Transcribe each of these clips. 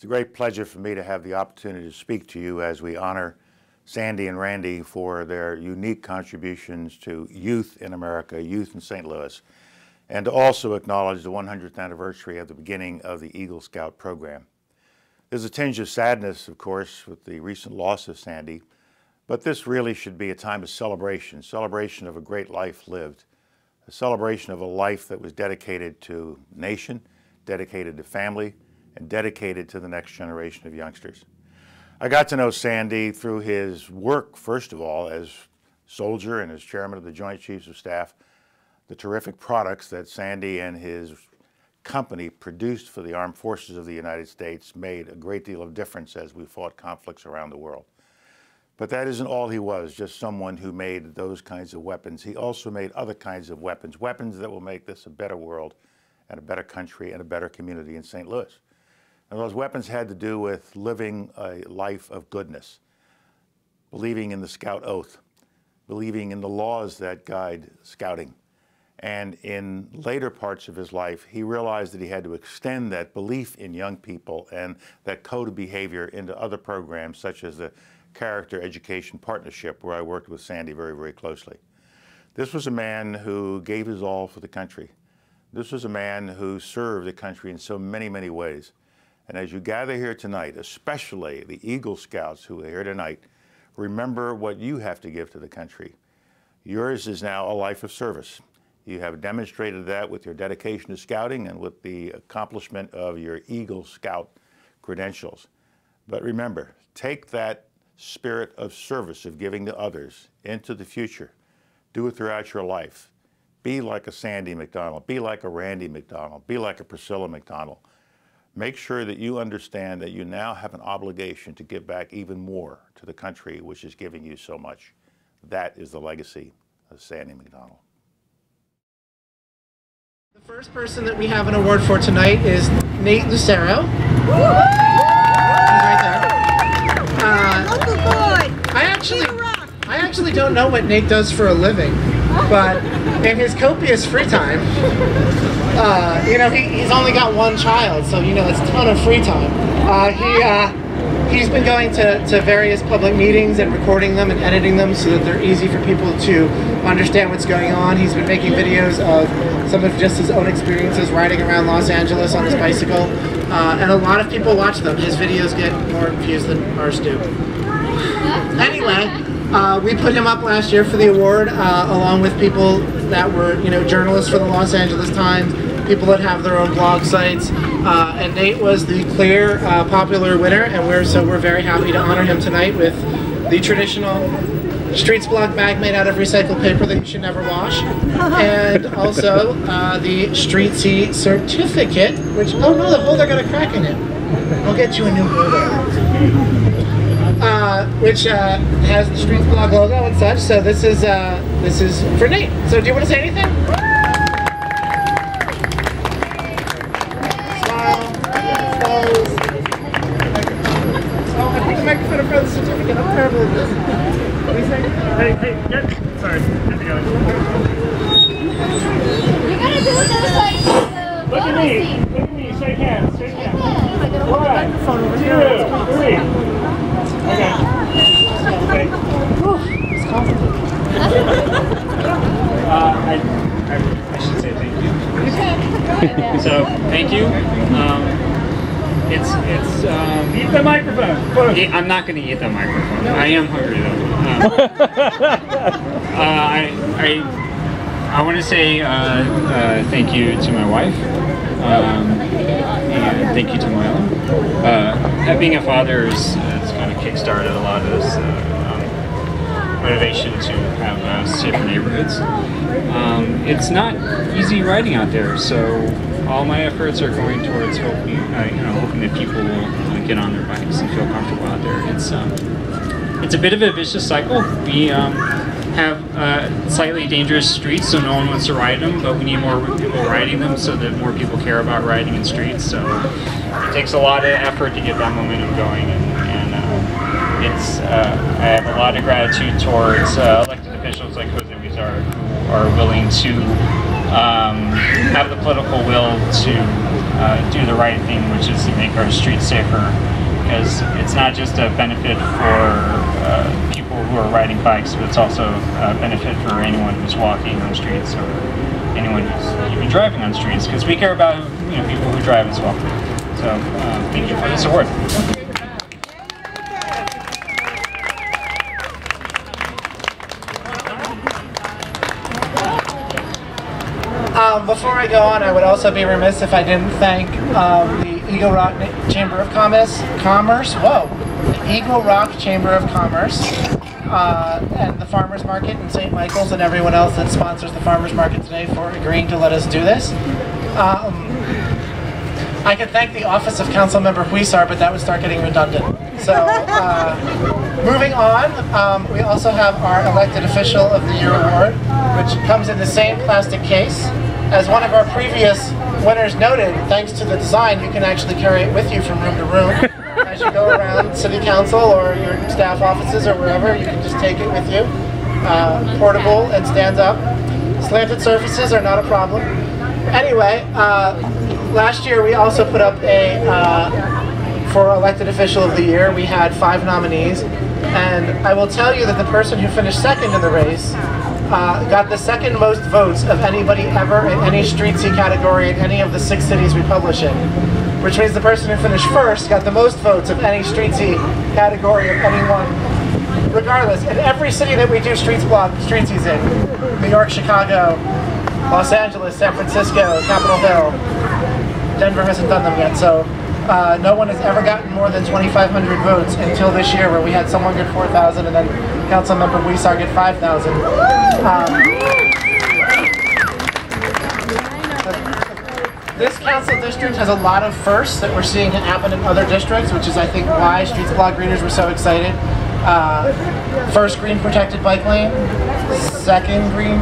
It's a great pleasure for me to have the opportunity to speak to you as we honor Sandy and Randy for their unique contributions to youth in America, youth in St. Louis, and to also acknowledge the 100th anniversary of the beginning of the Eagle Scout program. There's a tinge of sadness, of course, with the recent loss of Sandy, but this really should be a time of celebration, celebration of a great life lived, a celebration of a life that was dedicated to nation, dedicated to family, and dedicated to the next generation of youngsters. I got to know Sandy through his work, first of all, as soldier and as chairman of the Joint Chiefs of Staff, the terrific products that Sandy and his company produced for the armed forces of the United States made a great deal of difference as we fought conflicts around the world. But that isn't all he was, just someone who made those kinds of weapons. He also made other kinds of weapons, weapons that will make this a better world and a better country and a better community in St. Louis. And those weapons had to do with living a life of goodness, believing in the Scout Oath, believing in the laws that guide scouting. And in later parts of his life, he realized that he had to extend that belief in young people and that code of behavior into other programs, such as the Character Education Partnership, where I worked with Sandy very, very closely. This was a man who gave his all for the country. This was a man who served the country in so many, many ways. And as you gather here tonight, especially the Eagle Scouts who are here tonight, remember what you have to give to the country. Yours is now a life of service. You have demonstrated that with your dedication to scouting and with the accomplishment of your Eagle Scout credentials. But remember, take that spirit of service, of giving to others, into the future. Do it throughout your life. Be like a Sandy McDonald. Be like a Randy McDonald. Be like a Priscilla McDonald. Make sure that you understand that you now have an obligation to give back even more to the country, which is giving you so much. That is the legacy of Sandy McDonald. The first person that we have an award for tonight is Nate Lucero. He's right there. Uncle Boy! I actually don't know what Nate does for a living, but in his copious free time, you know, he's only got one child, so you know it's a ton of free time. He's been going to various public meetings and recording them and editing them so that they're easy for people to understand what's going on. He's been making videos of some of just his own experiences riding around Los Angeles on his bicycle, and a lot of people watch them. His videos get more views than ours do. Anyway, we put him up last year for the award, along with people that were, you know, journalists for the Los Angeles Times, people that have their own blog sites, and Nate was the clear popular winner, and we're very happy to honor him tonight with the traditional Streets Block bag made out of recycled paper that you should never wash, and also the Street C certificate, which, oh no, the holder got a crack in it. I'll get you a new holder. Which has the Streets Blog logo and such. So this is for Nate. So do you want to say anything? Smile. Close. Oh, I put the microphone in front of the certificate. I'm terrible at this. What do you say? Hey, yeah. Sorry. Good to go. You gotta do this like Look at me. Look at me. Shake hands. Shake hands. I gotta hold the microphone over here. 2, 3. Okay. Okay. It's comfortable. I should say thank you. So thank you. Eat the microphone. I'm not going to eat the microphone. I am hungry though. I want to say thank you to my wife. And thank you to Milo. Being a father has kind of kickstarted a lot of this motivation to have safer neighborhoods. It's not easy riding out there, so all my efforts are going towards hoping that people will get on their bikes and feel comfortable out there. It's a bit of a vicious cycle. We have slightly dangerous streets, so no one wants to ride them, but we need more people riding them so that more people care about riding in streets. So it takes a lot of effort to get that momentum going, and I have a lot of gratitude towards elected officials like Jose Rizar, who are willing to have the political will to do the right thing, which is to make our streets safer. Because it's not just a benefit for people who are riding bikes, but it's also a benefit for anyone who's walking on streets or anyone who's even driving on streets. Because we care about people who drive as well. So thank you for this award. Before I go on, I would also be remiss if I didn't thank the Eagle Rock Chamber of Commerce. Whoa! The Eagle Rock Chamber of Commerce and the Farmers Market in St. Michael's and everyone else that sponsors the Farmers Market today for agreeing to let us do this. I could thank the Office of Councilmember Huizar, but that would start getting redundant. So, moving on, we also have our Elected Official of the Year award, which comes in the same plastic case. As one of our previous winners noted, thanks to the design, you can actually carry it with you from room to room. As you go around City Council or your staff offices or wherever, you can just take it with you. Portable and stands up. Slanted surfaces are not a problem. Anyway, last year we also put up for Elected Official of the Year, we had 5 nominees, and I will tell you that the person who finished second in the race got the second most votes of anybody ever in any streetsy category in any of the 6 cities we publish in. Which means the person who finished first got the most votes of any streetsy category of anyone. Regardless, in every city that we do streetsies in, New York, Chicago, Los Angeles, San Francisco, Capitol Hill, Denver hasn't done them yet, so no one has ever gotten more than 2,500 votes until this year, where we had someone get 4,000 and then Councilmember Huizar get 5,000. This council district has a lot of firsts that we're seeing happen in other districts, which is, I think, why Streets Blog readers were so excited. First green protected bike lane, second green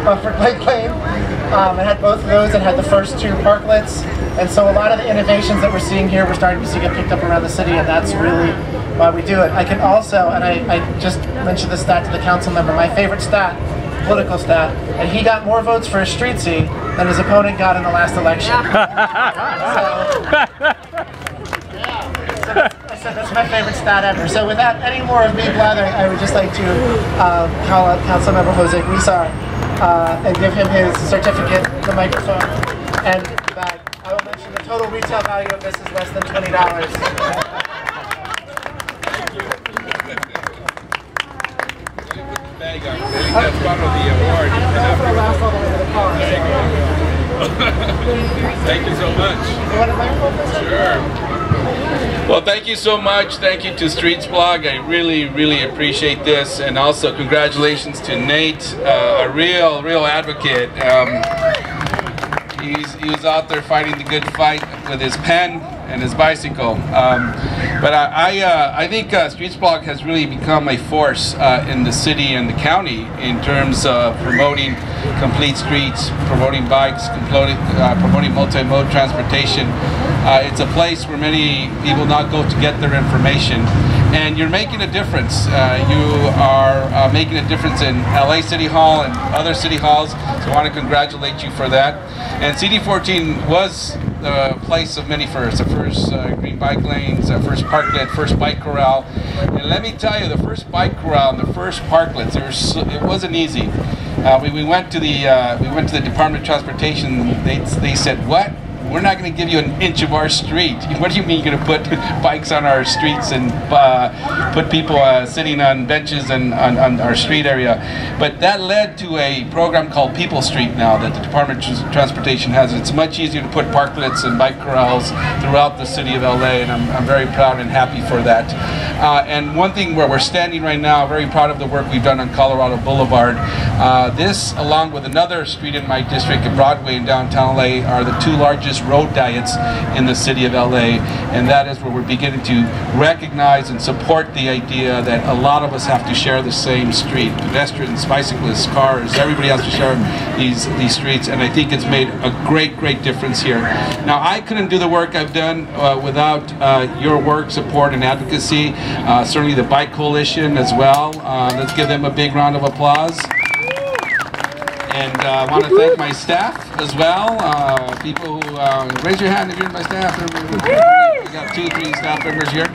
buffered bike lane. It had both of those. It had the first 2 parklets. And so a lot of the innovations that we're seeing here, we're starting to see get picked up around the city, and that's really why we do it. I can also, and I just mentioned this stat to the council member, my favorite stat, political stat, and he got more votes for a streetsy than his opponent got in the last election. I said that's my favorite stat ever. So without any more of me blathering, I would just like to call out Councilmember Jose Huizar and give him his certificate, the microphone, and the bag. I will mention the total retail value of this is less than $20. That's part of the award. Thank you so much. Sure. Well, thank you so much. Thank you to Streets Blog. I really appreciate this, and also congratulations to Nate, a real advocate. He was out there fighting the good fight with his pen and his bicycle. But I think Streets Blog has really become a force in the city and the county in terms of promoting complete streets, promoting bikes, promoting multi-mode transportation. It's a place where many people now go to get their information. And you're making a difference. You are making a difference in LA City Hall and other city halls, so I want to congratulate you for that. And CD14 was the place of many firsts. The first green bike lanes, the first parklet, first bike corral. And let me tell you, the first bike corral and the first parklets, it wasn't easy. We went to the Department of Transportation. They said, "What? We're not going to give you an inch of our street." What do you mean you're going to put bikes on our streets and put people sitting on benches and on our street area? But that led to a program called People Street now that the Department of Transportation has. It's much easier to put parklets and bike corrals throughout the city of LA, and I'm very proud and happy for that. And one thing where we're standing right now, very proud of the work we've done on Colorado Boulevard. This, along with another street in my district at Broadway in downtown LA, are the 2 largest road diets in the city of LA, and that is where we're beginning to recognize and support the idea that a lot of us have to share the same street. Pedestrians, bicyclists, cars, everybody has to share these streets, and I think it's made a great difference here. Now, I couldn't do the work I've done without your work, support, and advocacy. Certainly the Bike Coalition as well. Let's give them a big round of applause. And I want to thank my staff as well. People who raise your hand if you're in my staff. We got 2, 3 staff members here.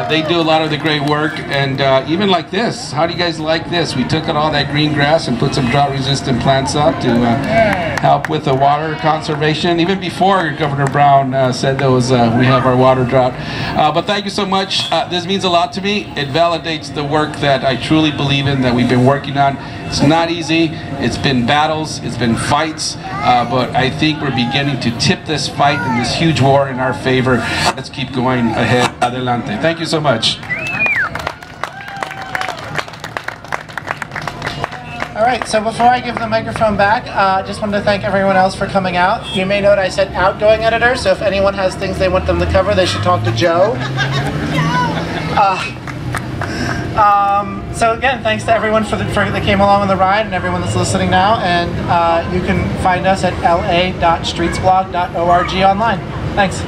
They do a lot of the great work, and even like this. How do you guys like this? We took out all that green grass and put some drought-resistant plants up to help with the water conservation. Even before Governor Brown said there was we have our water drought. But thank you so much. This means a lot to me. It validates the work that I truly believe in, that we've been working on. It's not easy. It's been battles. It's been fights. But I think we're beginning to tip this fight and this huge war in our favor. Let's keep going ahead. Adelante. Thank you so much. All right, so before I give the microphone back, I just wanted to thank everyone else for coming out. You may note I said outgoing editor, so if anyone has things they want them to cover, they should talk to Joe. So again, thanks to everyone that came along on the ride and everyone that's listening now. And you can find us at la.streetsblog.org online. Thanks.